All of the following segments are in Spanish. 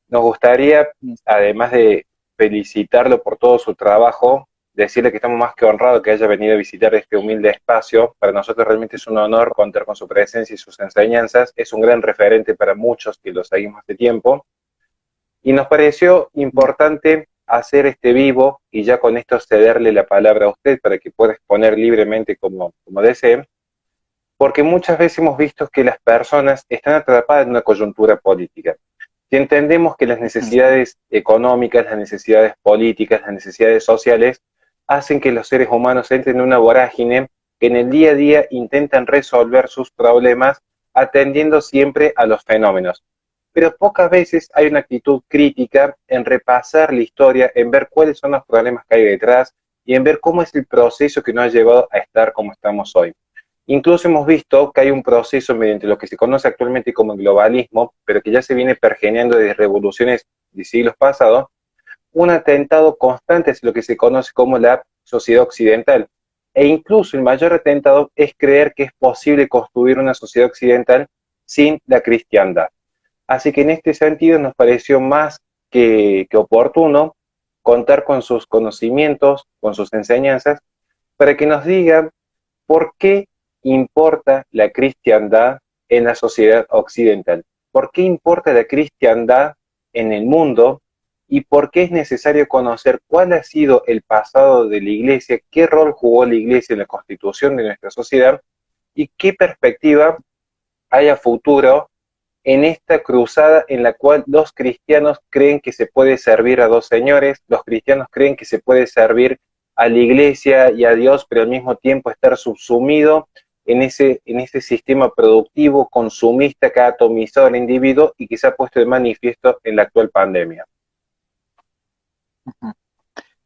Nos gustaría, además de felicitarlo por todo su trabajo, decirle que estamos más que honrados que haya venido a visitar este humilde espacio. Para nosotros realmente es un honor contar con su presencia y sus enseñanzas. Es un gran referente para muchos que lo seguimos de tiempo. Y nos pareció importante hacer este vivo y ya con esto cederle la palabra a usted para que pueda exponer libremente como desee, porque muchas veces hemos visto que las personas están atrapadas en una coyuntura política. Si entendemos que las necesidades económicas, las necesidades políticas, las necesidades sociales hacen que los seres humanos entren en una vorágine que en el día a día intentan resolver sus problemas atendiendo siempre a los fenómenos. Pero pocas veces hay una actitud crítica en repasar la historia, en ver cuáles son los problemas que hay detrás y en ver cómo es el proceso que nos ha llevado a estar como estamos hoy. Incluso hemos visto que hay un proceso mediante lo que se conoce actualmente como el globalismo, pero que ya se viene pergeneando desde revoluciones de siglos pasados, un atentado constante es lo que se conoce como la sociedad occidental. E incluso el mayor atentado es creer que es posible construir una sociedad occidental sin la cristiandad. Así que en este sentido nos pareció más que oportuno contar con sus conocimientos, con sus enseñanzas, para que nos diga por qué importa la cristiandad en la sociedad occidental, por qué importa la cristiandad en el mundo y por qué es necesario conocer cuál ha sido el pasado de la iglesia, qué rol jugó la iglesia en la constitución de nuestra sociedad y qué perspectiva hay a futuro en esta cruzada en la cual los cristianos creen que se puede servir a dos señores, los cristianos creen que se puede servir a la iglesia y a Dios, pero al mismo tiempo estar subsumido en ese sistema productivo, consumista que ha atomizado al individuo y que se ha puesto de manifiesto en la actual pandemia. Ujú.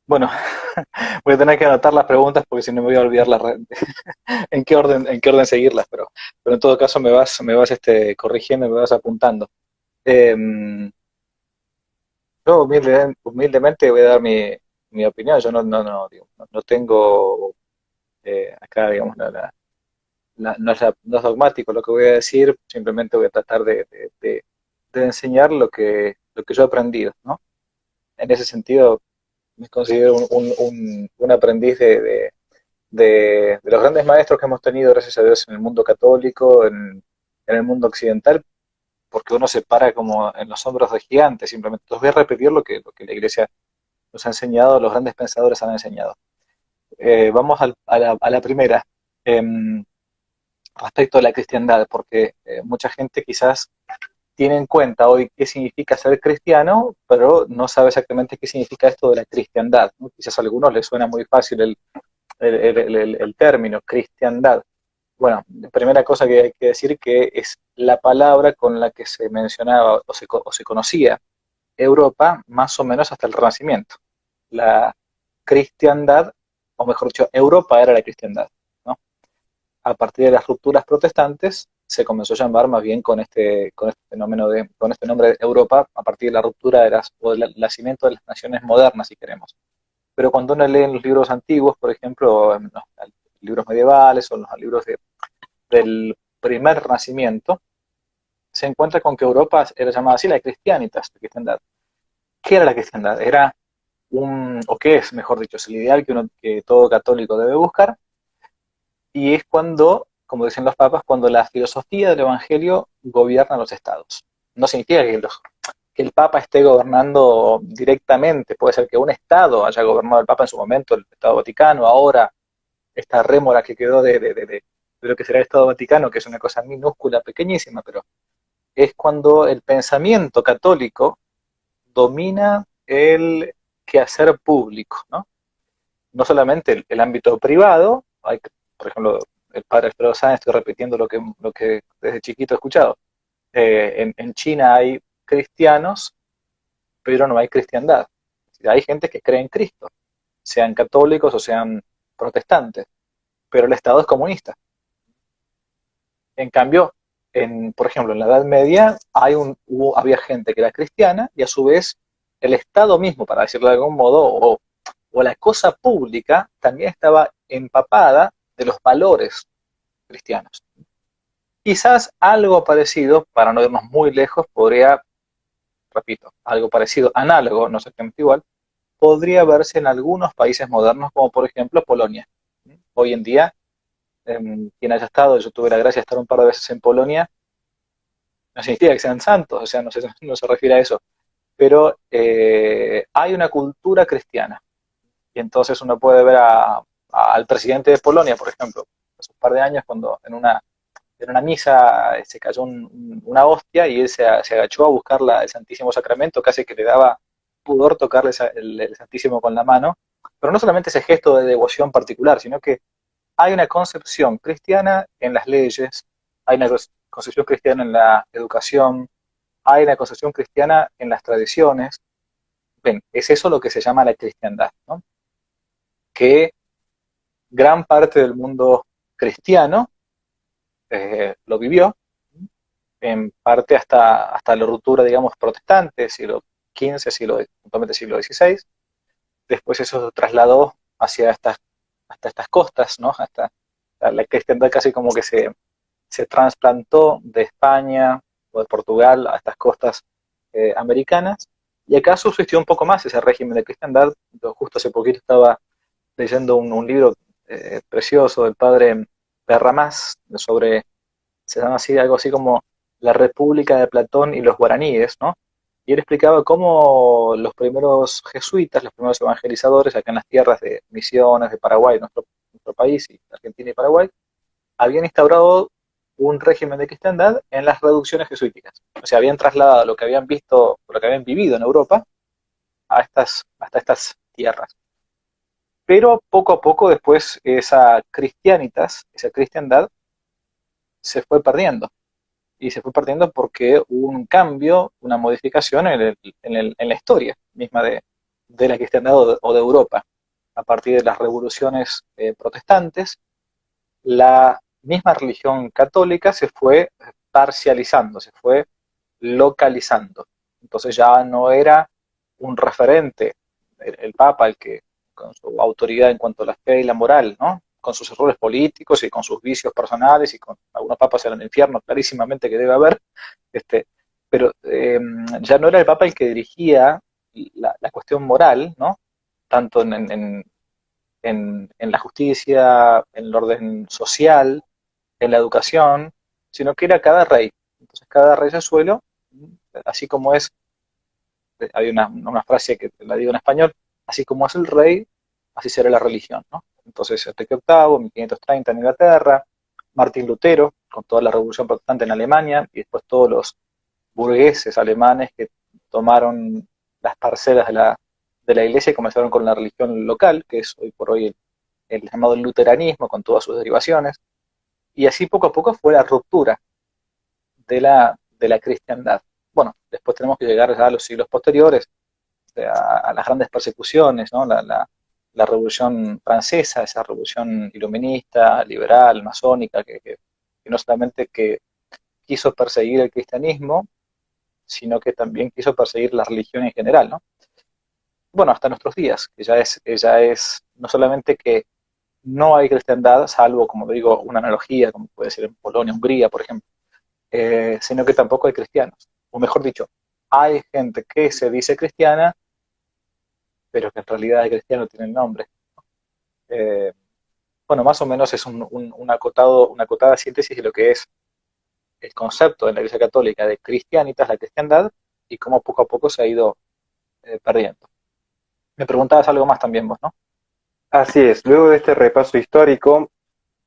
Bueno, voy a tener que anotar las preguntas porque si no me voy a olvidar en qué orden seguirlas, pero en todo caso me vas corrigiendo, me vas apuntando. Em, yo humildemente voy a dar mi opinión. Yo no tengo acá, digamos, no es dogmático lo que voy a decir, simplemente voy a tratar de enseñar lo que yo he aprendido, ¿no? En ese sentido, me considero un aprendiz de los grandes maestros que hemos tenido, gracias a Dios, en el mundo católico, en el mundo occidental, porque uno se para como en los hombros de gigantes, simplemente. Entonces voy a repetir lo que la Iglesia nos ha enseñado, los grandes pensadores han enseñado. Vamos a la primera, em, respecto a la cristiandad, porque mucha gente quizás tiene en cuenta hoy qué significa ser cristiano, pero no sabe exactamente qué significa esto de la cristiandad, ¿no? Quizás a algunos les suena muy fácil el término cristiandad. Bueno, la primera cosa que hay que decir que es la palabra con la que se mencionaba o se conocía Europa más o menos hasta el Renacimiento. La cristiandad, o mejor dicho, Europa era la cristiandad, ¿no? A partir de las rupturas protestantes se comenzó a llamar más bien con este fenómeno con este nombre de Europa, a partir de la ruptura o del nacimiento de las naciones modernas, si queremos. Pero cuando uno lee en los libros antiguos, por ejemplo, en los libros medievales o en los libros del primer Renacimiento, se encuentra con que Europa era llamada así la Christianitas, la cristiandad. ¿Qué era la cristiandad? Era o qué es, mejor dicho, es el ideal que todo católico debe buscar, y es cuando, como dicen los papas, cuando la filosofía del Evangelio gobierna los estados. No significa que el Papa esté gobernando directamente, puede ser que un Estado haya gobernado el Papa en su momento, el Estado Vaticano, ahora esta rémora que quedó de lo que será el Estado Vaticano, que es una cosa minúscula, pequeñísima, pero es cuando el pensamiento católico domina el quehacer público, ¿no? No solamente el ámbito privado, por ejemplo, el padre Alfredo Sáenz, estoy repitiendo lo que desde chiquito he escuchado. En China hay cristianos, pero no hay cristiandad. Hay gente que cree en Cristo, sean católicos o sean protestantes, pero el Estado es comunista. En cambio, por ejemplo, en la Edad Media había gente que era cristiana y a su vez el Estado mismo, para decirlo de algún modo, o la cosa pública también estaba empapada de los valores cristianos. Quizás algo parecido, para no irnos muy lejos, podría repito, algo parecido, análogo, no exactamente igual, podría verse en algunos países modernos, como por ejemplo Polonia. Hoy en día, quien haya estado, yo tuve la gracia de estar un par de veces en Polonia, no significa que sean santos, o sea, no no se refiere a eso, pero hay una cultura cristiana. Y entonces uno puede ver al presidente de Polonia, por ejemplo, hace un par de años, cuando en una misa se cayó una hostia y él se agachó a buscar el Santísimo Sacramento, casi que le daba pudor tocarle el Santísimo con la mano. Pero no solamente ese gesto de devoción particular, sino que hay una concepción cristiana en las leyes, hay una concepción cristiana en la educación, hay una concepción cristiana en las tradiciones. Ven, es eso lo que se llama la cristiandad, ¿no? Que gran parte del mundo cristiano lo vivió, en parte hasta la ruptura, digamos, protestante, siglo XV, puntualmente siglo XVI. Después eso se trasladó hasta estas costas, ¿no? Hasta la cristiandad casi como que se trasplantó de España o de Portugal a estas costas americanas, y acá subsistió un poco más ese régimen de cristiandad. Yo justo hace poquito estaba leyendo un libro precioso del padre Perramás, se llama así, algo así como La República de Platón y los guaraníes, ¿no? Y él explicaba cómo los primeros jesuitas, los primeros evangelizadores acá en las tierras de Misiones, de Paraguay, nuestro país, y Argentina y Paraguay, habían instaurado un régimen de cristiandad en las reducciones jesuíticas. O sea, habían trasladado lo que habían visto, lo que habían vivido en Europa hasta estas tierras. Pero poco a poco después esa cristianitas, esa cristiandad, se fue perdiendo. Y se fue perdiendo porque hubo un cambio, una modificación en la historia misma de la cristiandad o de Europa. A partir de las revoluciones protestantes, la misma religión católica se fue parcializando, se fue localizando. Entonces ya no era un referente, el Papa, el que con su autoridad en cuanto a la fe y la moral, ¿no? Con sus errores políticos y con sus vicios personales y con algunos papas en el infierno, clarísimamente que debe haber, este, pero ya no era el Papa el que dirigía la cuestión moral, ¿no? Tanto en la justicia, en el orden social, en la educación, sino que era cada rey. Entonces cada rey de suelo, así como es, hay una frase que la digo en español, así como es el rey, así será la religión, ¿no? Entonces Enrique VIII, 1530 en Inglaterra, Martín Lutero, con toda la revolución protestante en Alemania, y después todos los burgueses alemanes que tomaron las parcelas de la iglesia y comenzaron con la religión local, que es hoy por hoy el llamado luteranismo, con todas sus derivaciones, y así poco a poco fue la ruptura de la cristiandad. Bueno, después tenemos que llegar ya a los siglos posteriores, a las grandes persecuciones, ¿no? La Revolución Francesa, esa revolución iluminista, liberal, masónica, que no solamente que quiso perseguir el cristianismo, sino que también quiso perseguir la religión en general, ¿no? Bueno, hasta nuestros días, que ya es no solamente que no hay cristiandad, salvo, como digo, una analogía, como puede ser en Polonia, Hungría, por ejemplo, sino que tampoco hay cristianos. O mejor dicho, hay gente que se dice cristiana, pero que en realidad de cristiano tiene el nombre. Eh, bueno, más o menos es una acotada síntesis de lo que es el concepto de la Iglesia Católica de cristianitas, la cristiandad, y cómo poco a poco se ha ido perdiendo. Me preguntabas algo más también vos, ¿no? Así es, luego de este repaso histórico,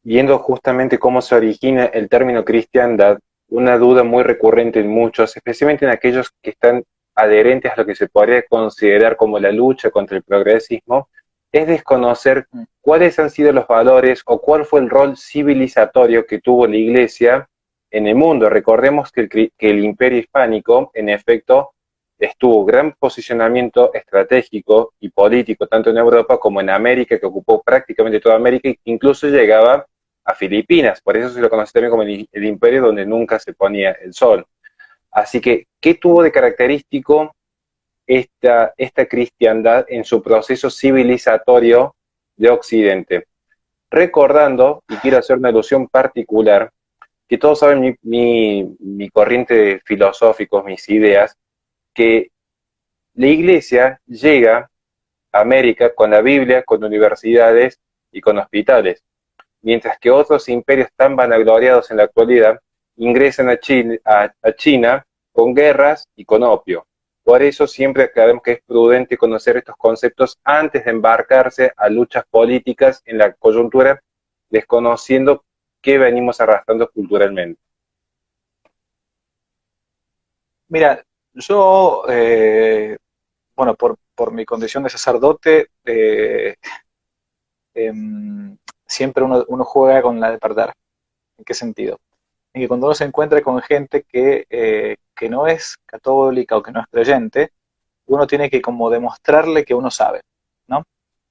viendo justamente cómo se origina el término cristiandad, una duda muy recurrente en muchos, especialmente en aquellos que están adherentes a lo que se podría considerar como la lucha contra el progresismo, es desconocer cuáles han sido los valores o cuál fue el rol civilizatorio que tuvo la Iglesia en el mundo. Recordemos que el Imperio Hispánico, en efecto, estuvo gran posicionamiento estratégico y político, tanto en Europa como en América, que ocupó prácticamente toda América, e incluso llegaba a Filipinas. Por eso se lo conoce también como el imperio donde nunca se ponía el sol. Así que, ¿qué tuvo de característico esta cristiandad en su proceso civilizatorio de Occidente? Recordando, y quiero hacer una alusión particular, que todos saben mi corriente de filosóficos, mis ideas, que la iglesia llega a América con la Biblia, con universidades y con hospitales, mientras que otros imperios tan vanagloriados en la actualidad ingresan a China con guerras y con opio. Por eso siempre creemos que es prudente conocer estos conceptos antes de embarcarse a luchas políticas en la coyuntura, desconociendo qué venimos arrastrando culturalmente. Mira, yo, bueno, por mi condición de sacerdote, siempre uno juega con la de perder. ¿En qué sentido? En que cuando uno se encuentra con gente que no es católica o que no es creyente, uno tiene que como demostrarle que uno sabe, ¿no?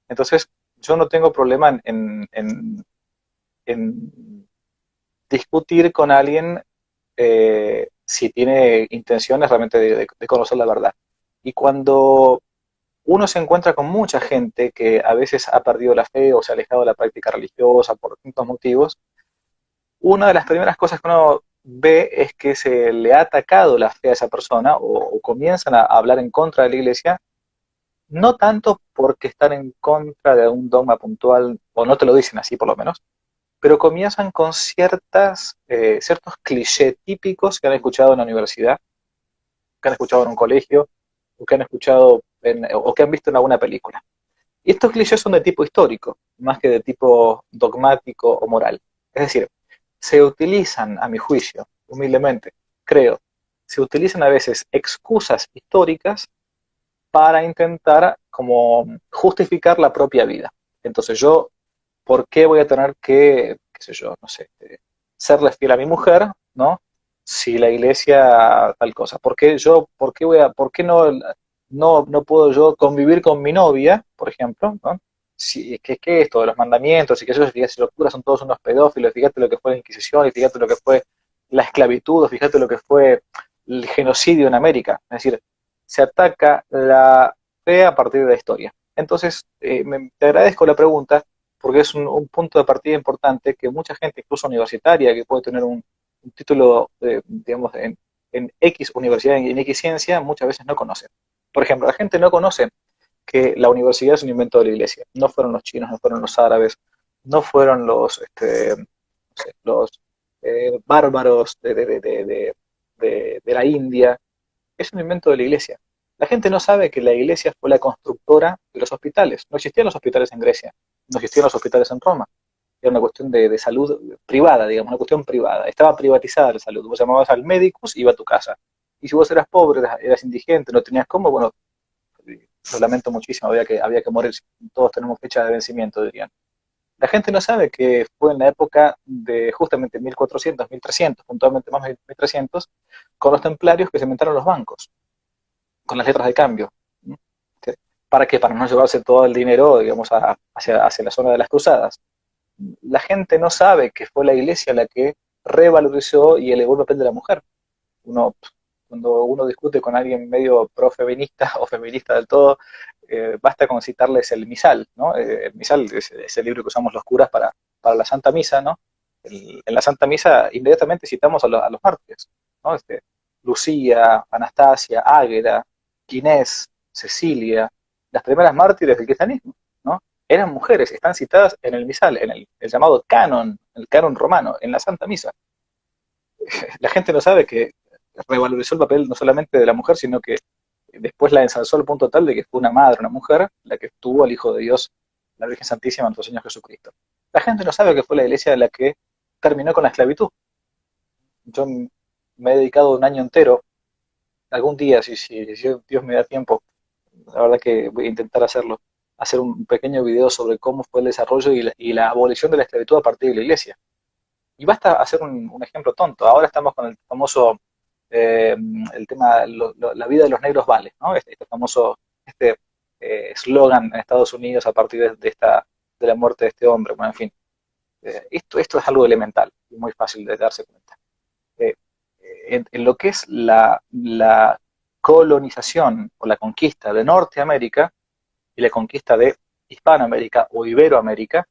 Entonces, yo no tengo problema en discutir con alguien si tiene intenciones realmente de conocer la verdad. Y cuando uno se encuentra con mucha gente que a veces ha perdido la fe o se ha alejado de la práctica religiosa por distintos motivos, una de las primeras cosas que uno ve es que se le ha atacado la fe a esa persona o comienzan a hablar en contra de la iglesia, no tanto porque están en contra de un dogma puntual, o no te lo dicen así por lo menos, pero comienzan con ciertos clichés típicos que han escuchado en la universidad, que han escuchado en un colegio, o que han escuchado o que han visto en alguna película. Y estos clichés son de tipo histórico, más que de tipo dogmático o moral. Es decir, se utilizan, a mi juicio, humildemente, creo, se utilizan a veces excusas históricas para intentar como justificar la propia vida. Entonces yo, ¿por qué voy a tener que, qué sé yo, no sé, serle fiel a mi mujer, ¿no? Si la iglesia tal cosa. ¿Por qué no puedo yo convivir con mi novia, por ejemplo, ¿no? Si, que esto de los mandamientos y que eso, fíjate, si los curas son todos unos pedófilos, fíjate lo que fue la Inquisición y fíjate lo que fue la esclavitud, fíjate lo que fue el genocidio en América. Es decir, se ataca la fe a partir de la historia. Entonces, te agradezco la pregunta porque es un punto de partida importante que mucha gente, incluso universitaria, que puede tener un título, digamos, en X universidad, en X ciencia, muchas veces no conoce. Por ejemplo, la gente no conoce que la universidad es un invento de la iglesia. No fueron los chinos, no fueron los árabes, no fueron no sé, los bárbaros de la India. Es un invento de la iglesia. La gente no sabe que la iglesia fue la constructora de los hospitales. No existían los hospitales en Grecia, no existían los hospitales en Roma. Era una cuestión de salud privada, digamos, una cuestión privada. Estaba privatizada la salud. Vos llamabas al médico y iba a tu casa. Y si vos eras pobre, eras indigente, no tenías cómo, bueno, lo lamento muchísimo, había que morir. Todos tenemos fecha de vencimiento, dirían. La gente no sabe que fue en la época de justamente 1400, 1300, puntualmente más de 1300, con los templarios que se inventaron los bancos, con las letras de cambio. ¿Para qué? Para no llevarse todo el dinero, digamos, hacia la zona de las cruzadas. La gente no sabe que fue la iglesia la que revalorizó y elevó el papel de la mujer. Uno, cuando uno discute con alguien medio pro-feminista o feminista del todo, basta con citarles el misal, ¿no? El misal es el libro que usamos los curas para la Santa Misa, ¿no? En la Santa Misa inmediatamente citamos a los mártires, ¿no? Lucía, Anastasia, Águeda, Inés, Cecilia, las primeras mártires del cristianismo, ¿no? Eran mujeres, están citadas en el misal, en el llamado canon, el canon romano, en la Santa Misa. La gente no sabe que revalorizó el papel no solamente de la mujer, sino que después la ensalzó al punto tal de que fue una madre, una mujer, la que tuvo al Hijo de Dios, la Virgen Santísima, nuestro Señor Jesucristo. La gente no sabe que fue la iglesia la que terminó con la esclavitud. Yo me he dedicado un año entero, algún día, si Dios me da tiempo, la verdad que voy a intentar hacer un pequeño video sobre cómo fue el desarrollo y la abolición de la esclavitud a partir de la iglesia. Y basta hacer un ejemplo tonto. Ahora estamos con el famoso, el tema, la vida de los negros vale, ¿no? Este famoso eslogan en Estados Unidos a partir de la muerte de este hombre. Bueno, en fin, esto es algo elemental y muy fácil de darse cuenta. Eh, en lo que es la colonización o la conquista de Norteamérica y la conquista de Hispanoamérica o Iberoamérica,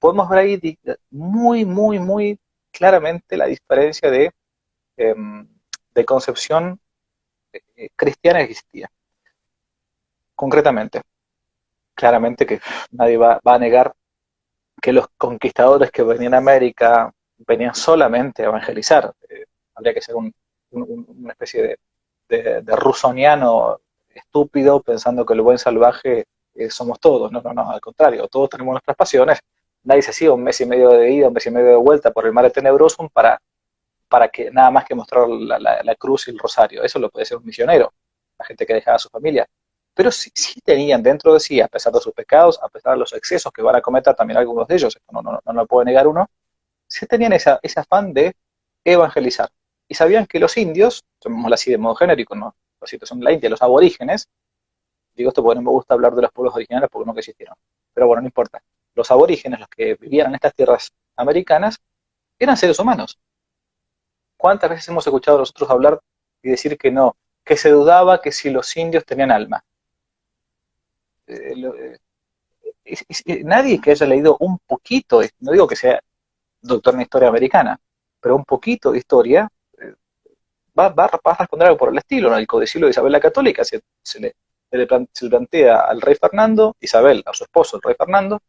podemos ver ahí muy, muy, muy claramente la diferencia de concepción cristiana existía. Concretamente, claramente que nadie va a negar que los conquistadores que venían a América venían solamente a evangelizar. Habría que ser una especie de rusoniano estúpido pensando que el buen salvaje somos todos. No, no, no, al contrario, todos tenemos nuestras pasiones. Nadie se hacía un mes y medio de ida, un mes y medio de vuelta por el mar de Tenebrosum para que nada más que mostrar la cruz y el rosario. Eso lo puede ser un misionero, la gente que dejaba a su familia. Pero sí tenían dentro de sí, a pesar de sus pecados, a pesar de los excesos que van a cometer también algunos de ellos, esto no lo puede negar uno, sí tenían ese afán de evangelizar. Y sabían que los indios, llamémoslo así de modo genérico, ¿no? La situación de la India, los aborígenes, digo esto porque no me gusta hablar de los pueblos originales porque nunca existieron, pero bueno, no importa. Los aborígenes, los que vivían en estas tierras americanas, eran seres humanos. ¿Cuántas veces hemos escuchado a nosotros hablar y decir que no, que se dudaba que si los indios tenían alma? Nadie que haya leído un poquito, no digo que sea doctor en historia americana, pero un poquito de historia, va a responder algo por el estilo. En el codicilo de Isabel la Católica se le plantea al rey Fernando, Isabel, a su esposo, el rey Fernando,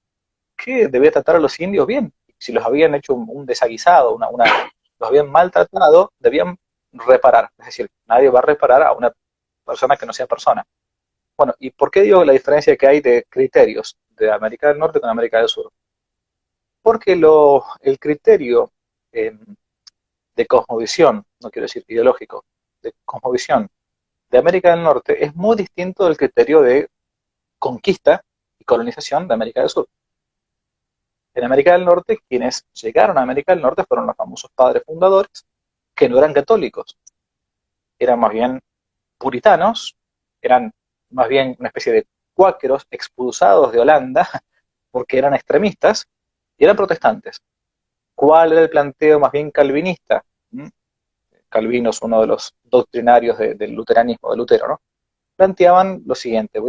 que debía tratar a los indios bien. Si los habían hecho un desaguisado, los habían maltratado, debían reparar. Es decir, nadie va a reparar a una persona que no sea persona. Bueno, ¿y por qué digo la diferencia que hay de criterios de América del Norte con América del Sur? Porque el criterio de cosmovisión, no quiero decir ideológico, de cosmovisión de América del Norte es muy distinto del criterio de conquista y colonización de América del Sur. En América del Norte, quienes llegaron a América del Norte fueron los famosos padres fundadores, que no eran católicos, eran más bien puritanos, eran más bien una especie de cuáqueros expulsados de Holanda porque eran extremistas y eran protestantes. ¿Cuál era el planteo más bien calvinista? Calvino es uno de los doctrinarios del luteranismo, de Lutero, ¿no? Planteaban lo siguiente,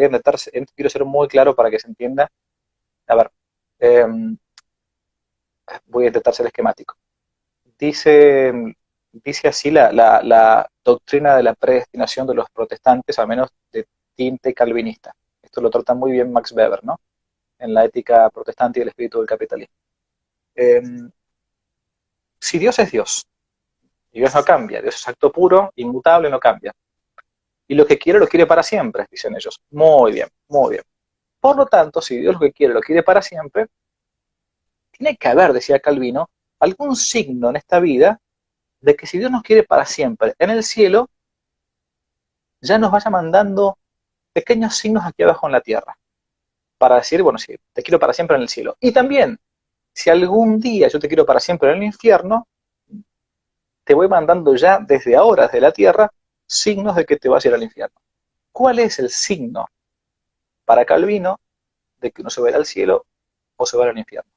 quiero ser muy claro para que se entienda. A ver, eh, voy a intentar ser esquemático. Dice así la doctrina de la predestinación de los protestantes, al menos de tinte calvinista. Esto lo trata muy bien Max Weber, ¿no? En la ética protestante y el espíritu del capitalismo. Si Dios es Dios, y Dios no cambia, Dios es acto puro, inmutable, no cambia. Y lo que quiere, lo quiere para siempre, dicen ellos. Muy bien, muy bien. Por lo tanto, si Dios lo quiere para siempre, tiene que haber, decía Calvino, algún signo en esta vida de que si Dios nos quiere para siempre en el cielo, ya nos vaya mandando pequeños signos aquí abajo en la tierra. Para decir, bueno, sí, te quiero para siempre en el cielo. Y también, si algún día yo te quiero para siempre en el infierno, te voy mandando ya desde ahora, desde la tierra, signos de que te vas a ir al infierno. ¿Cuál es el signo para Calvino de que uno se va a ir al cielo o se va al infierno?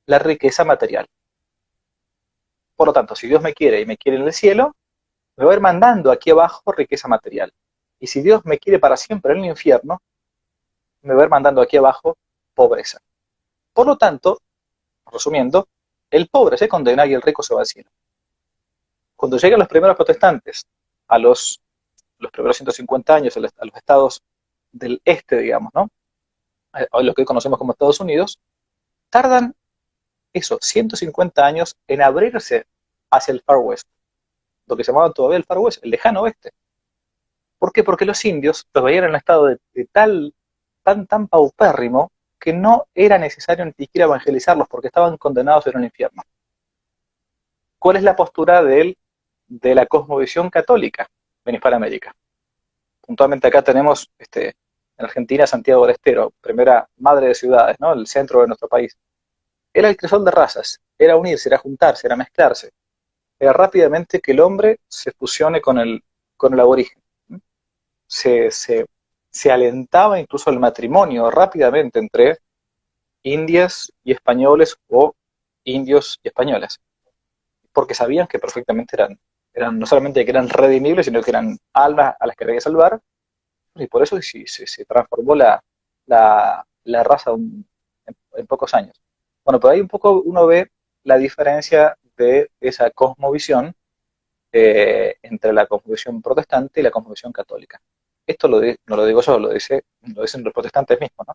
La riqueza material. Por lo tanto, si Dios me quiere y me quiere en el cielo, me va a ir mandando aquí abajo riqueza material. Y si Dios me quiere para siempre en el infierno, me va a ir mandando aquí abajo pobreza. Por lo tanto, resumiendo, el pobre se condena y el rico se va al cielo. Cuando llegan los primeros protestantes a los primeros 150 años a los estados del este, digamos, ¿no? A lo que hoy conocemos como Estados Unidos, tardan 150 años en abrirse hacia el Far West, lo que se llamaba todavía el Far West, el lejano oeste. ¿Por qué? Porque los indios los veían en un estado de tan paupérrimo que no era necesario ni siquiera evangelizarlos porque estaban condenados a ir al infierno. ¿Cuál es la postura de la cosmovisión católica en Hispanoamérica? Puntualmente acá tenemos en Argentina Santiago del Estero, primera madre de ciudades, ¿no? El centro de nuestro país. Era el crisol de razas, era unirse, era juntarse, era mezclarse. Era rápidamente que el hombre se fusione con el aborigen. Se alentaba incluso el matrimonio rápidamente entre indias y españoles o indios y españolas, porque sabían que perfectamente eran no solamente que eran redimibles, sino que eran almas a las que había que salvar, y por eso se transformó la raza en pocos años. Bueno, pero ahí un poco uno ve la diferencia de esa cosmovisión entre la cosmovisión protestante y la cosmovisión católica. Esto no lo digo yo, lo dicen los protestantes mismos, ¿no?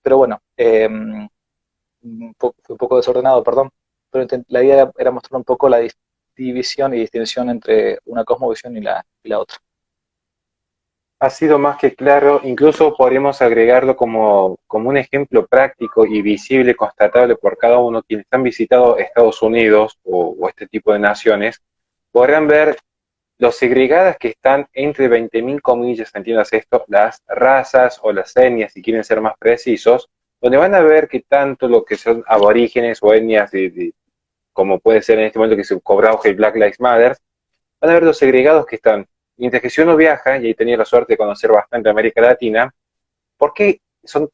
Pero bueno, fue un poco desordenado, perdón, pero la idea era mostrar un poco la división y distinción entre una cosmovisión y la otra. Ha sido más que claro, incluso podríamos agregarlo como un ejemplo práctico y visible, constatable por cada uno. Quienes han visitado Estados Unidos o este tipo de naciones, podrán ver lo segregadas que están entre 20.000 comillas, entiendas esto, las razas o las etnias, si quieren ser más precisos, donde van a ver que tanto lo que son aborígenes o etnias, como puede ser en este momento que se cobra auge el Black Lives Matter, van a ver los segregados que están. Mientras que si uno viaja, y he tenido la suerte de conocer bastante América Latina, ¿por qué son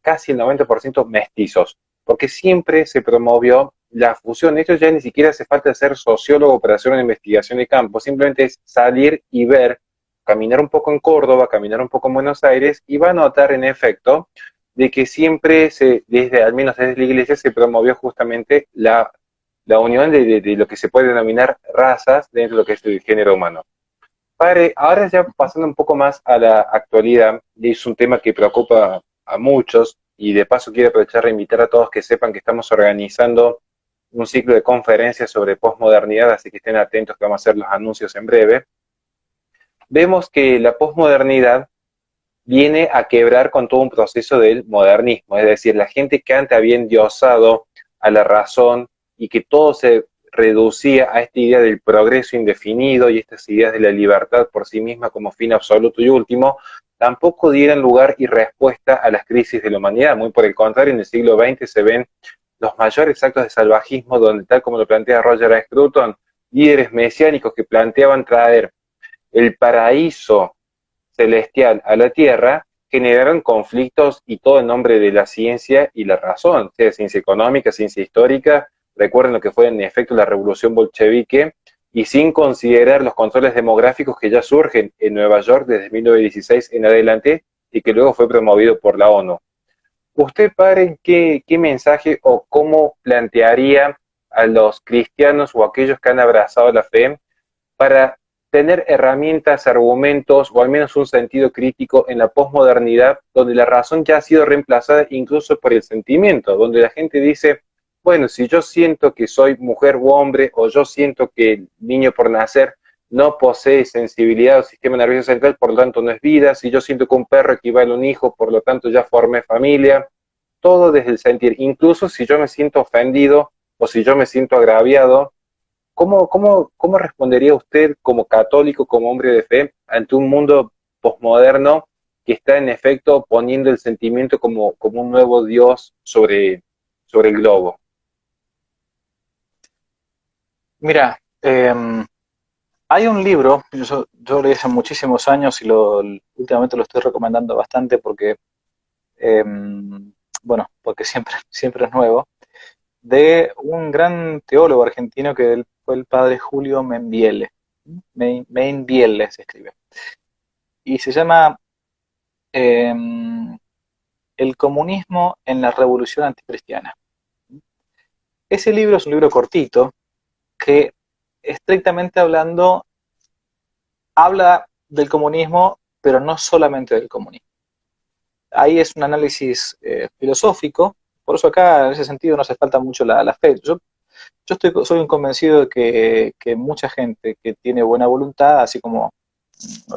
casi el 90% mestizos? Porque siempre se promovió la fusión. Esto ya ni siquiera hace falta ser sociólogo para hacer una investigación de campo, simplemente es salir y ver, caminar un poco en Córdoba, caminar un poco en Buenos Aires, y va a notar en efecto de que siempre, al menos desde la iglesia, se promovió justamente la unión de lo que se puede denominar razas dentro de lo que es el género humano. Padre, ahora ya pasando un poco más a la actualidad, y es un tema que preocupa a muchos, y de paso quiero aprovechar e invitar a todos que sepan que estamos organizando un ciclo de conferencias sobre posmodernidad, así que estén atentos que vamos a hacer los anuncios en breve. Vemos que la posmodernidad viene a quebrar con todo un proceso del modernismo, es decir, la gente que antes había endiosado a la razón y que todo se reducía a esta idea del progreso indefinido y estas ideas de la libertad por sí misma como fin absoluto y último, tampoco dieran lugar y respuesta a las crisis de la humanidad. Muy por el contrario, en el siglo XX se ven los mayores actos de salvajismo donde, tal como lo plantea Roger A. Scruton, líderes mesiánicos que planteaban traer el paraíso celestial a la Tierra, generaron conflictos y todo en nombre de la ciencia y la razón, sea ciencia económica, ciencia histórica. Recuerden lo que fue en efecto la revolución bolchevique, y sin considerar los controles demográficos que ya surgen en Nueva York desde 1916 en adelante y que luego fue promovido por la ONU. ¿Usted, padre, qué mensaje o cómo plantearía a los cristianos o a aquellos que han abrazado la fe para tener herramientas, argumentos o al menos un sentido crítico en la posmodernidad, donde la razón ya ha sido reemplazada incluso por el sentimiento, donde la gente dice, bueno, si yo siento que soy mujer u hombre, o yo siento que el niño por nacer no posee sensibilidad o sistema nervioso central, por lo tanto no es vida, si yo siento que un perro equivale a un hijo, por lo tanto ya formé familia, todo desde el sentir, incluso si yo me siento ofendido o si yo me siento agraviado. ¿Cómo respondería usted como católico, como hombre de fe, ante un mundo posmoderno que está en efecto poniendo el sentimiento como un nuevo Dios sobre el globo? Mira, hay un libro, yo leí hace muchísimos años y últimamente lo estoy recomendando bastante porque, bueno, porque siempre es nuevo, de un gran teólogo argentino que fue el padre Julio Membiele. Membiele se escribe. Y se llama eh, El comunismo en la revolución anticristiana. Ese libro es un libro cortito que, estrictamente hablando, habla del comunismo, pero no solamente del comunismo. Ahí es un análisis filosófico, por eso acá en ese sentido no hace falta mucho la fe. Yo soy un convencido de que mucha gente que tiene buena voluntad, así como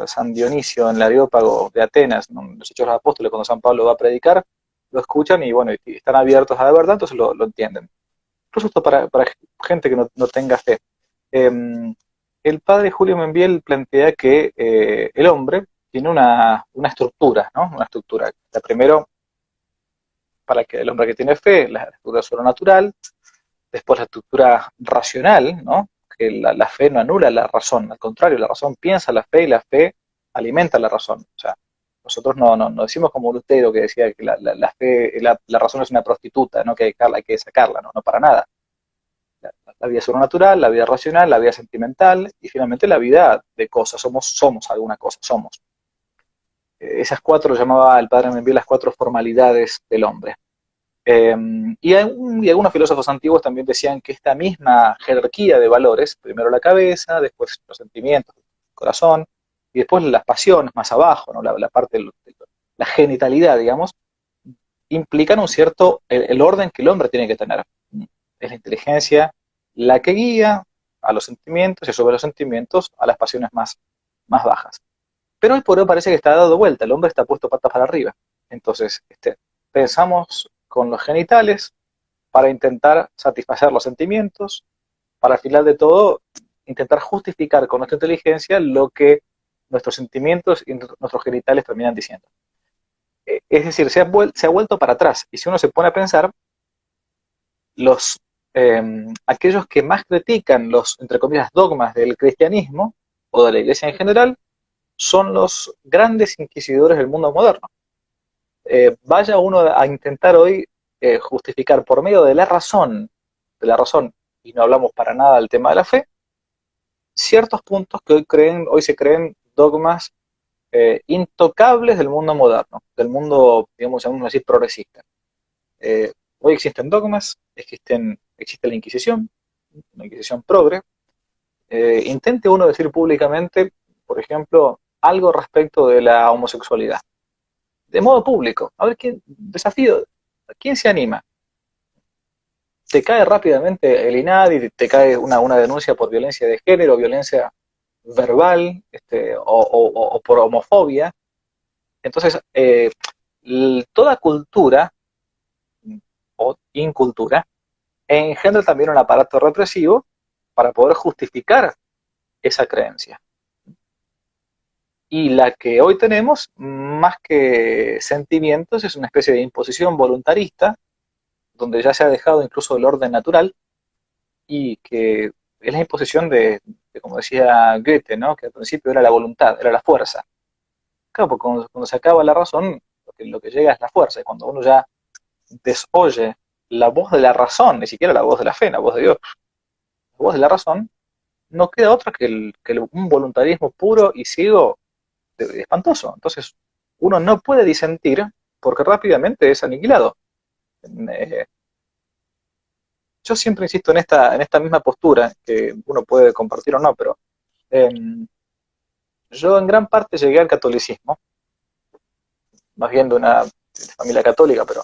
San Dionisio en el Areópago de Atenas, en los Hechos de los Apóstoles, cuando San Pablo va a predicar, lo escuchan y bueno, y están abiertos a la verdad, entonces lo entienden. Incluso esto para gente que no tenga fe. El padre Julio Membiel plantea que el hombre tiene una estructura, ¿no? Una estructura. La primero, para que el hombre que tiene fe, la estructura sobrenatural, después la estructura racional, ¿no? Que la fe no anula la razón, al contrario, la razón piensa la fe y la fe alimenta la razón. O sea, nosotros no decimos como Lutero que decía que la fe, la razón es una prostituta, ¿no? Que hay que sacarla, no para nada. La vida sobrenatural, la vida racional, la vida sentimental y finalmente la vida de cosas. Somos alguna cosa, somos. Esas cuatro llamaba el padre Membiel las cuatro formalidades del hombre. Y algunos filósofos antiguos también decían que esta misma jerarquía de valores, primero la cabeza, después los sentimientos, el corazón, y después las pasiones más abajo, ¿no? La parte de la genitalidad, digamos, implican un cierto, el orden que el hombre tiene que tener. Es la inteligencia la que guía a los sentimientos y sobre los sentimientos a las pasiones más bajas. Pero hoy por hoy parece que está dado vuelta, el hombre está puesto patas para arriba. Entonces, pensamos con los genitales para intentar satisfacer los sentimientos, para al final de todo intentar justificar con nuestra inteligencia lo que nuestros sentimientos y nuestros genitales terminan diciendo. Es decir, se ha vuelto para atrás. Y si uno se pone a pensar, aquellos que más critican los, entre comillas, dogmas del cristianismo o de la iglesia en general, son los grandes inquisidores del mundo moderno. Vaya uno a intentar hoy justificar por medio de la razón, y no hablamos para nada del tema de la fe, ciertos puntos que hoy se creen dogmas intocables del mundo moderno, del mundo, digamos, así, progresista. Hoy existen dogmas, existe la Inquisición, una Inquisición progre. Intente uno decir públicamente, por ejemplo, algo respecto de la homosexualidad, de modo público. A ver, desafío, ¿quién se anima? Te cae rápidamente el INADI, te cae una denuncia por violencia de género, violencia verbal, o por homofobia. Entonces, toda cultura o incultura engendra también un aparato represivo para poder justificar esa creencia. Y la que hoy tenemos, más que sentimientos, es una especie de imposición voluntarista, donde ya se ha dejado incluso el orden natural, y que es la imposición como decía Goethe, ¿no? Que al principio era la voluntad, era la fuerza. Claro, porque cuando se acaba la razón, lo que llega es la fuerza, y cuando uno ya desoye la voz de la razón, ni siquiera la voz de la fe, la voz de Dios, la voz de la razón, no queda otra que un voluntarismo puro y ciego, espantoso. Entonces, uno no puede disentir porque rápidamente es aniquilado. Yo siempre insisto en esta misma postura, que uno puede compartir o no, pero yo en gran parte llegué al catolicismo, más bien de una familia católica, pero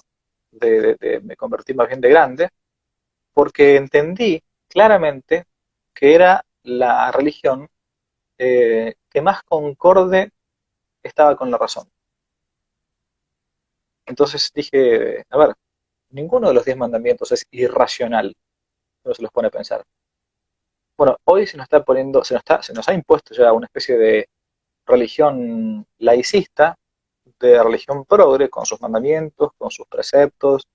me convertí más bien de grande, porque entendí claramente que era la religión que más concorde estaba con la razón. Entonces dije, a ver, ninguno de los 10 mandamientos es irracional, uno se los pone a pensar. Bueno, hoy se nos ha impuesto ya una especie de religión laicista, de religión progre, con sus mandamientos, con sus preceptos,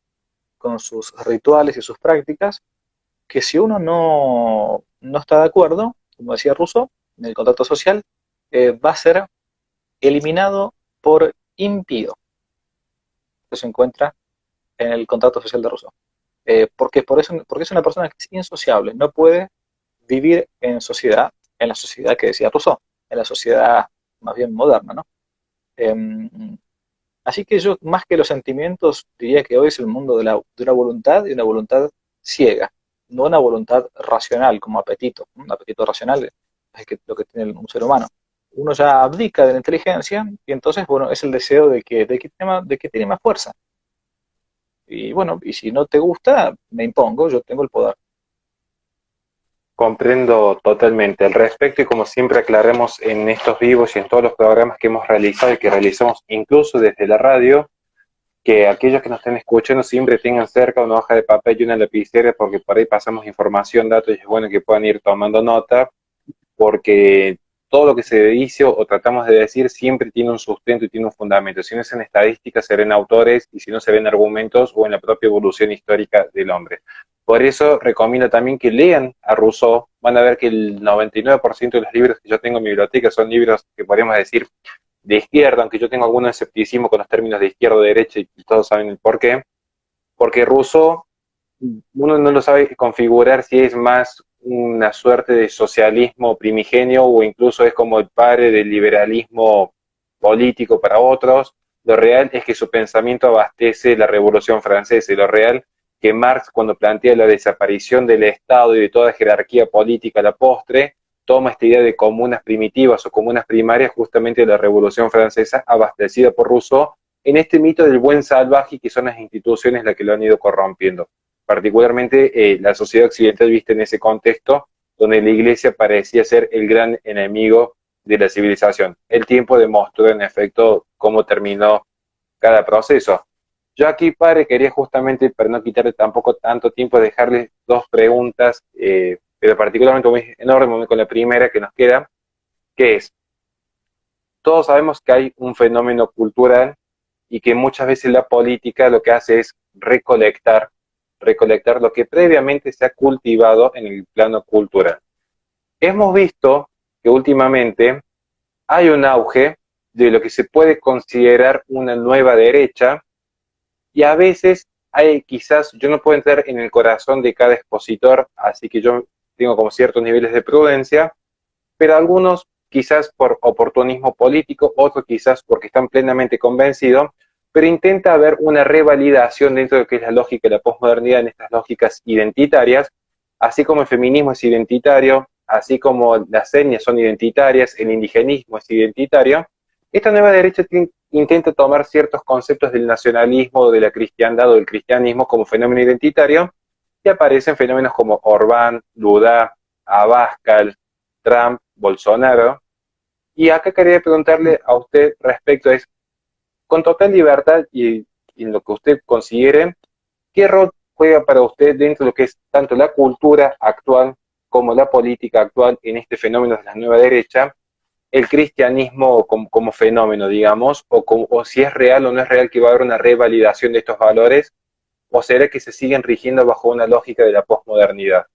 con sus rituales y sus prácticas, que si uno no está de acuerdo, como decía Rousseau, en el contrato social, va a ser eliminado por impío. Eso se encuentra en el contrato social de Rousseau. Porque es una persona que es insociable, no puede vivir en la sociedad que decía Rousseau, en la sociedad más bien moderna, ¿no? Así que yo, más que los sentimientos, diría que hoy es el mundo de una voluntad y una voluntad ciega, no una voluntad racional como apetito. Un apetito racional es lo que tiene un ser humano. Uno ya abdica de la inteligencia y entonces, bueno, es el deseo de que tiene más fuerza. Y bueno, y si no te gusta, me impongo, yo tengo el poder. Comprendo totalmente al respecto y como siempre aclaramos en estos vivos y en todos los programas que hemos realizado y que realizamos incluso desde la radio, que aquellos que nos estén escuchando siempre tengan cerca una hoja de papel y una lapicera porque por ahí pasamos información, datos y es bueno que puedan ir tomando nota porque todo lo que se dice o tratamos de decir siempre tiene un sustento y tiene un fundamento. Si no es en estadísticas, se ven autores y si no se ven argumentos o en la propia evolución histórica del hombre. Por eso recomiendo también que lean a Rousseau. Van a ver que el 99% de los libros que yo tengo en mi biblioteca son libros que podríamos decir de izquierda, aunque yo tengo algún escepticismo con los términos de izquierda o derecha y todos saben el por qué. Porque Rousseau, uno no lo sabe configurar si es más una suerte de socialismo primigenio o incluso es como el padre del liberalismo político para otros, Lo real es que su pensamiento abastece la Revolución Francesa, y lo real que Marx, cuando plantea la desaparición del Estado y de toda jerarquía política a la postre, toma esta idea de comunas primitivas o comunas primarias justamente de la Revolución Francesa, abastecida por Rousseau, en este mito del buen salvaje, que son las instituciones las que lo han ido corrompiendo. Particularmente la sociedad occidental vista en ese contexto, donde la Iglesia parecía ser el gran enemigo de la civilización. El tiempo demostró en efecto cómo terminó cada proceso. Yo aquí, padre, quería justamente, para no quitarle tampoco tanto tiempo, dejarle dos preguntas, pero particularmente muy en orden con la primera que nos queda, que es, todos sabemos que hay un fenómeno cultural y que muchas veces la política lo que hace es recolectar lo que previamente se ha cultivado en el plano cultural. Hemos visto que últimamente hay un auge de lo que se puede considerar una nueva derecha, y a veces hay quizás, yo no puedo entrar en el corazón de cada expositor, así que yo tengo como ciertos niveles de prudencia, pero algunos quizás por oportunismo político, otros quizás porque están plenamente convencidos, pero intenta haber una revalidación dentro de lo que es la lógica de la posmodernidad en estas lógicas identitarias, así como el feminismo es identitario, así como las etnias son identitarias, el indigenismo es identitario. Esta nueva derecha intenta tomar ciertos conceptos del nacionalismo, de la cristiandad o del cristianismo como fenómeno identitario, y aparecen fenómenos como Orbán, Lula, Abascal, Trump, Bolsonaro. Y acá quería preguntarle a usted respecto a eso, con total libertad y en lo que usted considere, ¿qué rol juega para usted dentro de lo que es tanto la cultura actual como la política actual en este fenómeno de la nueva derecha, el cristianismo como fenómeno, digamos, o si es real o no es real que va a haber una revalidación de estos valores, o será que se siguen rigiendo bajo una lógica de la posmodernidad?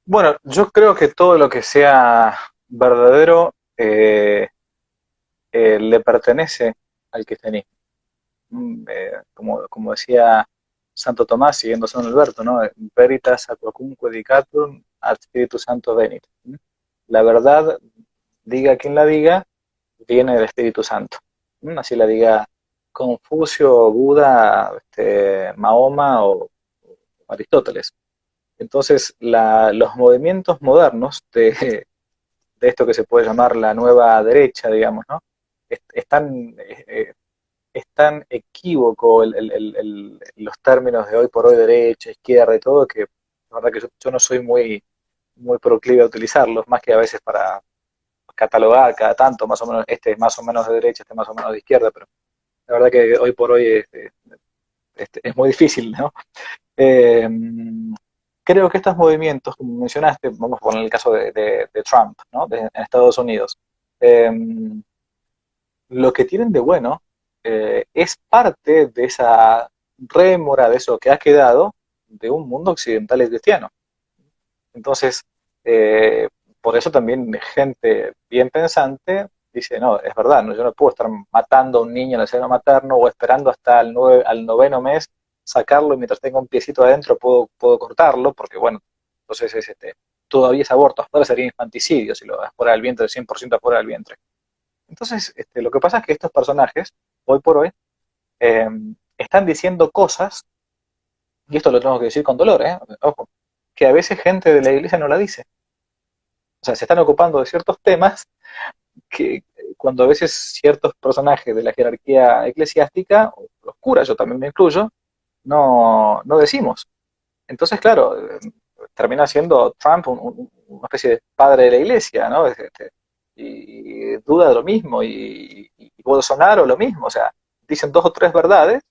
Bueno, yo creo que todo lo que sea verdadero le pertenece al cristianismo. Como decía Santo Tomás, siguiendo a San Alberto, ¿no? Veritas aquacunque dicatur ad Spiritu Santo venit. La verdad, diga quien la diga, viene del Espíritu Santo. Así la diga Confucio, Buda, Mahoma o Aristóteles. Entonces, los movimientos modernos de esto que se puede llamar la nueva derecha, digamos, ¿no? Están es tan equívoco los términos de hoy por hoy, derecha, izquierda y todo, que la verdad que yo no soy muy proclive a utilizarlos, más que a veces para catalogar cada tanto, más o menos, este es más o menos de derecha, este es más o menos de izquierda, pero la verdad que hoy por hoy es muy difícil, ¿no? Eh, Creo que estos movimientos, como mencionaste, vamos a poner el caso de Trump, ¿no? En Estados Unidos, eh, lo que tienen de bueno es parte de esa rémora, de eso que ha quedado de un mundo occidental y cristiano. Entonces, eh, por eso también gente bien pensante dice, no, es verdad, no, yo no puedo estar matando a un niño en el seno materno o esperando hasta al noveno mes sacarlo y mientras tenga un piecito adentro puedo cortarlo, porque bueno, entonces todavía es aborto, ahora sería infanticidio si lo das fuera del vientre, 100% afuera del vientre. Entonces, lo que pasa es que estos personajes, hoy por hoy, eh, están diciendo cosas, y esto lo tengo que decir con dolor, ojo, que a veces gente de la iglesia no la dice. O sea, se están ocupando de ciertos temas que cuando a veces ciertos personajes de la jerarquía eclesiástica, o los curas, yo también me incluyo, no decimos. Entonces, claro, termina siendo Trump una especie de padre de la iglesia, ¿no? Y duda de lo mismo, y Bolsonaro lo mismo, o sea, dicen dos o tres verdades,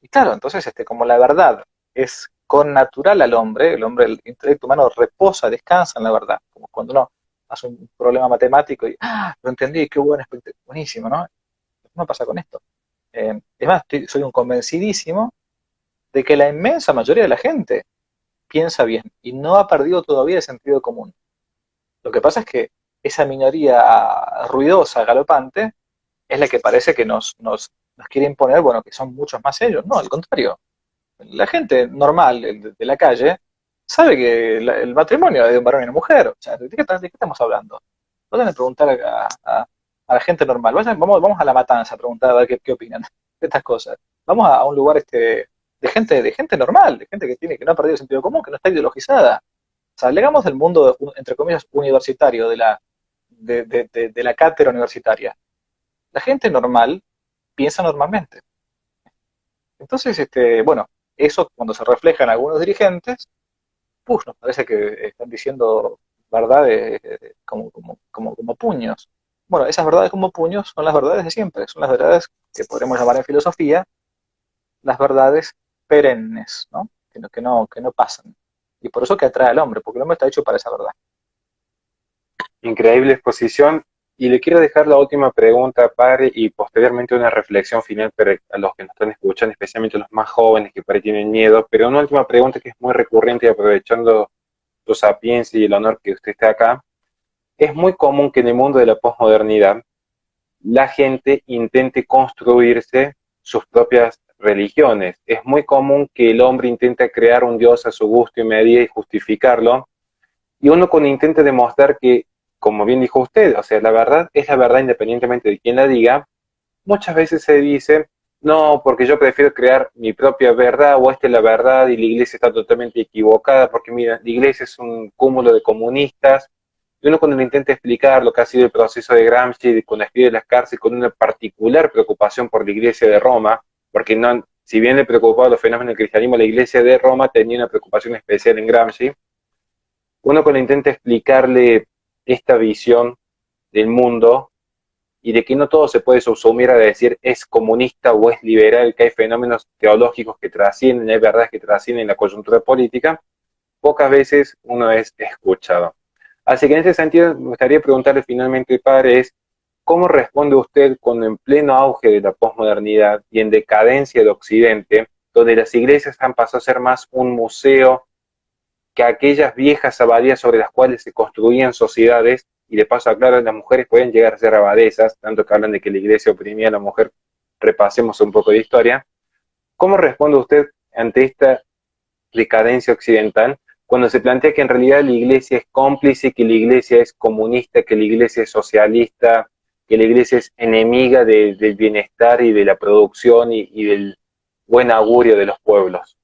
y claro, entonces como la verdad es connatural al hombre, el intelecto humano reposa, descansa en la verdad, como cuando uno hace un problema matemático y, lo entendí, qué bueno, buenísimo, ¿no? No pasa con esto. Es más, soy un convencidísimo de que la inmensa mayoría de la gente piensa bien y no ha perdido todavía el sentido común. Lo que pasa es que esa minoría ruidosa, galopante, es la que parece que nos quiere imponer, bueno, que son muchos más ellos. No, al contrario. La gente normal de la calle sabe que el matrimonio es de un varón y una mujer. O sea, ¿de qué estamos hablando? No deben preguntar a la gente normal. Vamos a La Matanza a preguntar a ver qué opinan de estas cosas. Vamos a un lugar de gente normal, de gente que no ha perdido el sentido común, que no está ideologizada. O sea, legamos del mundo, entre comillas, universitario, de la cátedra universitaria. La gente normal piensa normalmente. Entonces, bueno, eso cuando se refleja en algunos dirigentes, pues nos parece que están diciendo verdades como puños. Bueno, esas verdades como puños son las verdades de siempre, son las verdades que podremos llamar en filosofía las verdades perennes, ¿no? Que no pasan. Y por eso que atrae al hombre, porque el hombre está hecho para esa verdad. Increíble exposición. Y le quiero dejar la última pregunta, padre, y posteriormente una reflexión final para a los que nos están escuchando, especialmente los más jóvenes que por ahí tienen miedo. Pero una última pregunta que es muy recurrente y aprovechando tu sapiencia y el honor que usted esté acá. Es muy común que en el mundo de la posmodernidad la gente intente construirse sus propias religiones. Es muy común que el hombre intente crear un Dios a su gusto y medida y justificarlo. Y uno cuando intenta demostrar que, como bien dijo usted, o sea, la verdad es la verdad independientemente de quién la diga, muchas veces se dice, no, porque yo prefiero crear mi propia verdad, o esta es la verdad y la iglesia está totalmente equivocada, porque mira, la iglesia es un cúmulo de comunistas. Y uno cuando le intenta explicar lo que ha sido el proceso de Gramsci, cuando escribe las cárceles, con una particular preocupación por la iglesia de Roma, porque no, si bien le preocupaba los fenómenos del cristianismo, la iglesia de Roma tenía una preocupación especial en Gramsci. Uno cuando intenta explicarle esta visión del mundo y de que no todo se puede subsumir a decir es comunista o es liberal, que hay fenómenos teológicos que trascienden, hay verdades que trascienden la coyuntura política, pocas veces uno es escuchado. Así que en este sentido me gustaría preguntarle finalmente, padre, es ¿cómo responde usted cuando en pleno auge de la posmodernidad y en decadencia de Occidente, donde las iglesias han pasado a ser más un museo que aquellas viejas abadías sobre las cuales se construían sociedades, y de paso aclaro, las mujeres pueden llegar a ser abadesas, tanto que hablan de que la iglesia oprimía a la mujer, repasemos un poco de historia? ¿Cómo responde usted ante esta decadencia occidental cuando se plantea que en realidad la iglesia es cómplice, que la iglesia es comunista, que la iglesia es socialista, que la iglesia es enemiga del bienestar y de la producción y del buen augurio de los pueblos?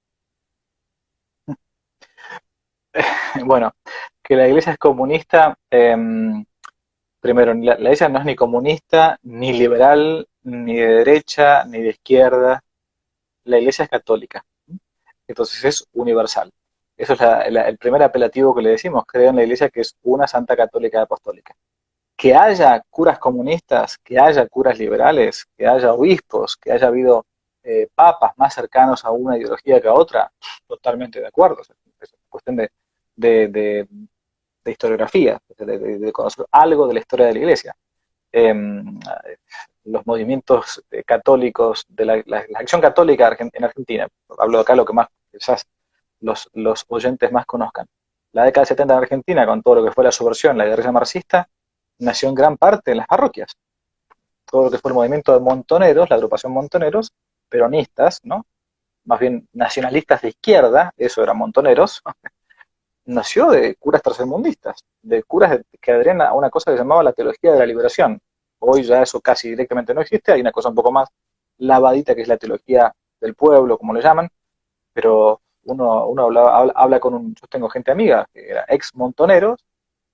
Bueno, que la iglesia es comunista, primero, la iglesia no es ni comunista, ni liberal, ni de derecha, ni de izquierda. La iglesia es católica, entonces es universal. Eso es el primer apelativo que le decimos, creo en la iglesia que es una santa católica apostólica. Que haya curas comunistas, que haya curas liberales, que haya obispos, que haya habido papas más cercanos a una ideología que a otra, totalmente de acuerdo. Es cuestión de, de- de historiografía, de conocer algo de la historia de la iglesia. Eh, los movimientos católicos, la acción católica en Argentina, hablo de acá lo que más quizás los oyentes más conozcan. La década del 70 en Argentina, con todo lo que fue la subversión, la guerrilla marxista, nació en gran parte en las parroquias. Todo lo que fue el movimiento de montoneros, la agrupación montoneros, peronistas, ¿no? Más bien nacionalistas de izquierda, eso eran montoneros, nació de curas tercermundistas, de curas que adherían a una cosa que se llamaba la teología de la liberación. Hoy ya eso casi directamente no existe, hay una cosa un poco más lavadita que es la teología del pueblo, como le llaman, pero uno habla con yo tengo gente amiga que era ex montoneros,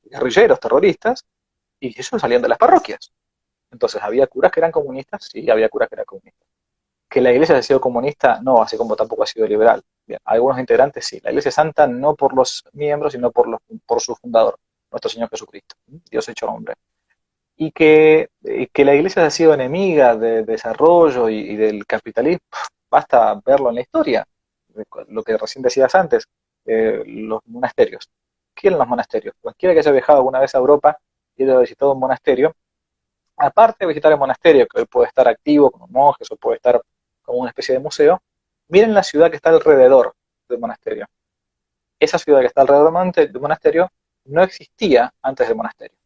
guerrilleros, terroristas, y ellos salían de las parroquias. Entonces, ¿había curas que eran comunistas? Sí, había curas que eran comunistas. ¿Que la iglesia ha sido comunista? No, así como tampoco ha sido liberal. Bien, algunos integrantes sí. La iglesia santa no por los miembros, sino por su fundador, nuestro Señor Jesucristo, Dios hecho hombre. Y que la iglesia ha sido enemiga del desarrollo y del capitalismo, basta verlo en la historia. Lo que recién decías antes, los monasterios. ¿Qué eran los monasterios? Cualquiera que haya viajado alguna vez a Europa y haya visitado un monasterio, aparte de visitar el monasterio, que hoy puede estar activo como monjes o puede estar como una especie de museo, miren la ciudad que está alrededor del monasterio. Esa ciudad que está alrededor del monasterio no existía antes del monasterio,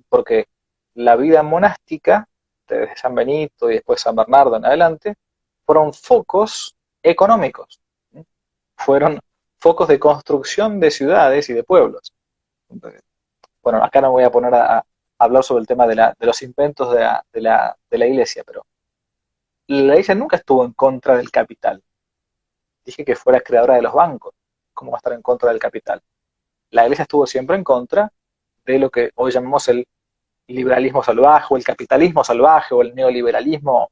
porque la vida monástica, desde San Benito y después San Bernardo en adelante, fueron focos económicos, fueron focos de construcción de ciudades y de pueblos. Entonces, bueno, acá no voy a poner a hablar sobre el tema de los inventos de la iglesia, pero la iglesia nunca estuvo en contra del capital. Dije que fue la creadora de los bancos. ¿Cómo va a estar en contra del capital? La iglesia estuvo siempre en contra de lo que hoy llamamos el liberalismo salvaje, o el capitalismo salvaje, o el neoliberalismo,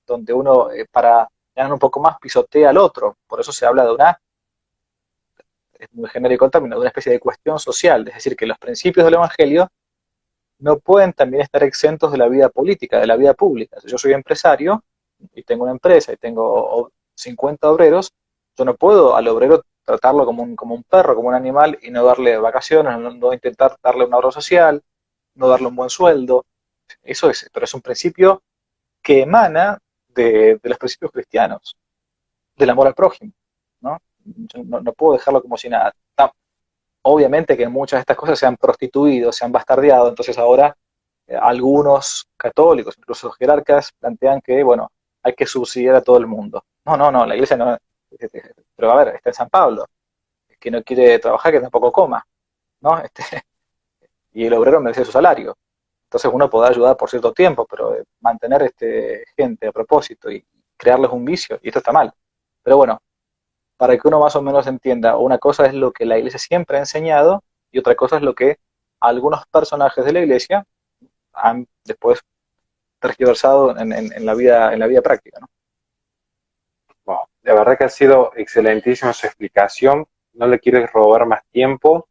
donde uno, para ganar un poco más, pisotea al otro. Por eso se habla de es muy genérico el término, de una especie de cuestión social, es decir, que los principios del Evangelio no pueden también estar exentos de la vida política, de la vida pública. Si yo soy empresario y tengo una empresa y tengo 50 obreros, yo no puedo al obrero tratarlo como un perro, como un animal, y no darle vacaciones, no intentar darle una obra social, no darle un buen sueldo. Eso pero es un principio que emana de los principios cristianos, del amor al prójimo, ¿no? Yo no puedo dejarlo como si nada. Obviamente que muchas de estas cosas se han prostituido, se han bastardeado, entonces ahora algunos católicos, incluso jerarcas, plantean que, bueno, hay que subsidiar a todo el mundo. No, la iglesia no. Pero a ver, está en San Pablo, que no quiere trabajar, que tampoco coma, ¿no? Y el obrero merece su salario. Entonces uno podrá ayudar por cierto tiempo, pero mantener gente a propósito y crearles un vicio, y esto está mal. Pero bueno, para que uno más o menos entienda, una cosa es lo que la iglesia siempre ha enseñado y otra cosa es lo que algunos personajes de la iglesia han después tergiversado en la vida práctica, ¿no? Wow, la verdad que ha sido excelentísima su explicación. No le quiero robar más tiempo.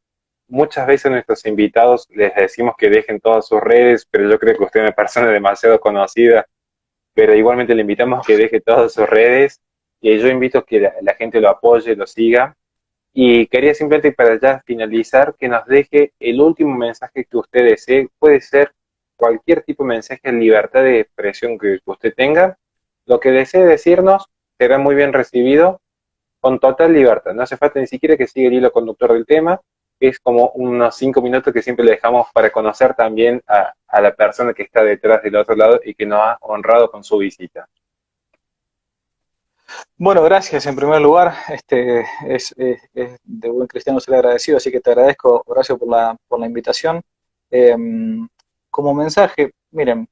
Muchas veces a nuestros invitados les decimos que dejen todas sus redes, pero yo creo que usted es una persona demasiado conocida, pero igualmente le invitamos que deje todas sus redes y yo invito a que la gente lo apoye, lo siga. Y quería simplemente para ya finalizar que nos deje el último mensaje que usted desee. Puede ser cualquier tipo de mensaje en libertad de expresión que usted tenga. Lo que desee decirnos será muy bien recibido con total libertad. No hace falta ni siquiera que siga el hilo conductor del tema. Es como unos 5 minutos que siempre le dejamos para conocer también a la persona que está detrás del otro lado y que nos ha honrado con su visita. Bueno, gracias en primer lugar. Es de buen cristiano ser agradecido, así que te agradezco, Horacio, por la invitación. Eh, Como mensaje, miren,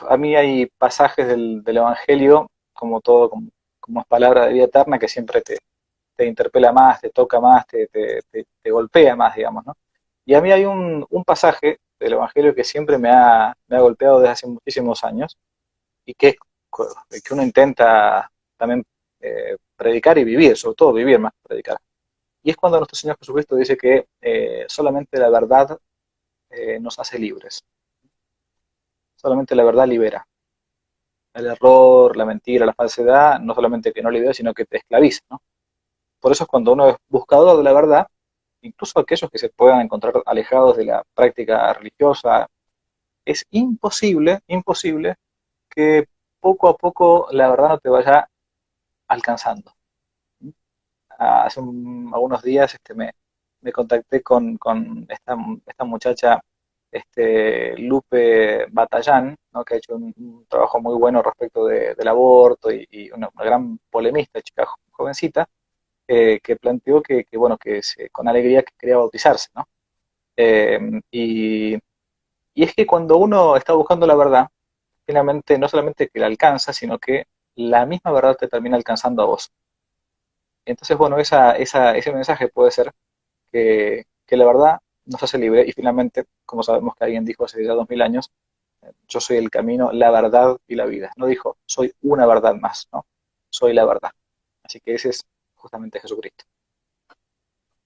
a mí hay pasajes del Evangelio, como todo, como es palabra de vida eterna, que siempre te interpela más, te toca más, te golpea más, digamos, ¿no? Y a mí hay un pasaje del Evangelio que siempre me ha golpeado desde hace muchísimos años y que uno intenta también predicar y vivir, sobre todo vivir más que predicar. Y es cuando nuestro Señor Jesucristo dice que solamente la verdad nos hace libres, solamente la verdad libera. El error, la mentira, la falsedad, no solamente que no libera, sino que te esclaviza, ¿no? Por eso es cuando uno es buscador de la verdad, incluso aquellos que se puedan encontrar alejados de la práctica religiosa, es imposible que poco a poco la verdad no te vaya alcanzando. Hace algunos días me contacté con esta muchacha, Lupe Batallán, ¿no? Que ha hecho un trabajo muy bueno respecto del aborto y una gran polemista, chica jovencita, que planteó bueno, con alegría que quería bautizarse, ¿no? Eh, y, y es que cuando uno está buscando la verdad, finalmente no solamente que la alcanza, sino que la misma verdad te termina alcanzando a vos. Entonces, bueno, ese mensaje puede ser que la verdad nos hace libre y finalmente, como sabemos que alguien dijo hace ya 2000 años, yo soy el camino, la verdad y la vida. No dijo, soy una verdad más, ¿no? Soy la verdad. Así que ese es justamente Jesucristo.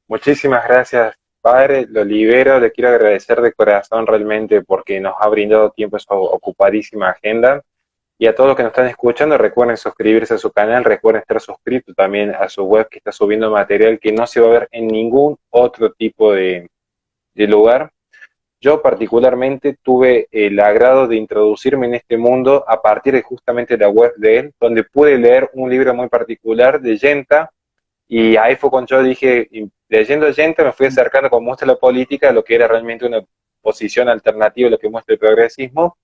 Muchísimas gracias, padre. Lo libero. Le quiero agradecer de corazón realmente porque nos ha brindado tiempo en su ocupadísima agenda. Y a todos los que nos están escuchando, recuerden suscribirse a su canal, recuerden estar suscritos también a su web que está subiendo material que no se va a ver en ningún otro tipo de lugar. Yo particularmente tuve el agrado de introducirme en este mundo a partir de justamente la web de él, donde pude leer un libro muy particular de Yenta, y ahí fue cuando yo dije, leyendo Yenta me fui acercando como muestra la política a lo que era realmente una posición alternativa a lo que muestra el progresismo,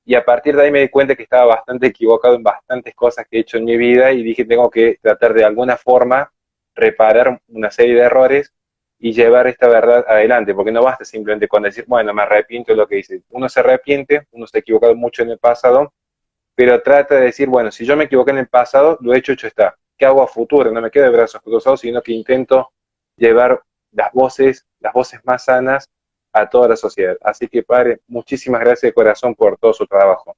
y a partir de ahí me di cuenta que estaba bastante equivocado en bastantes cosas que he hecho en mi vida y dije, tengo que tratar de alguna forma reparar una serie de errores y llevar esta verdad adelante, porque no basta simplemente con decir, bueno, me arrepiento de lo que hice. Uno se arrepiente, uno se ha equivocado mucho en el pasado, pero trata de decir, bueno, si yo me equivoqué en el pasado, lo hecho está. ¿Qué hago a futuro? No me quedo de brazos cruzados, sino que intento llevar las voces más sanas a toda la sociedad. Así que, padre, muchísimas gracias de corazón por todo su trabajo.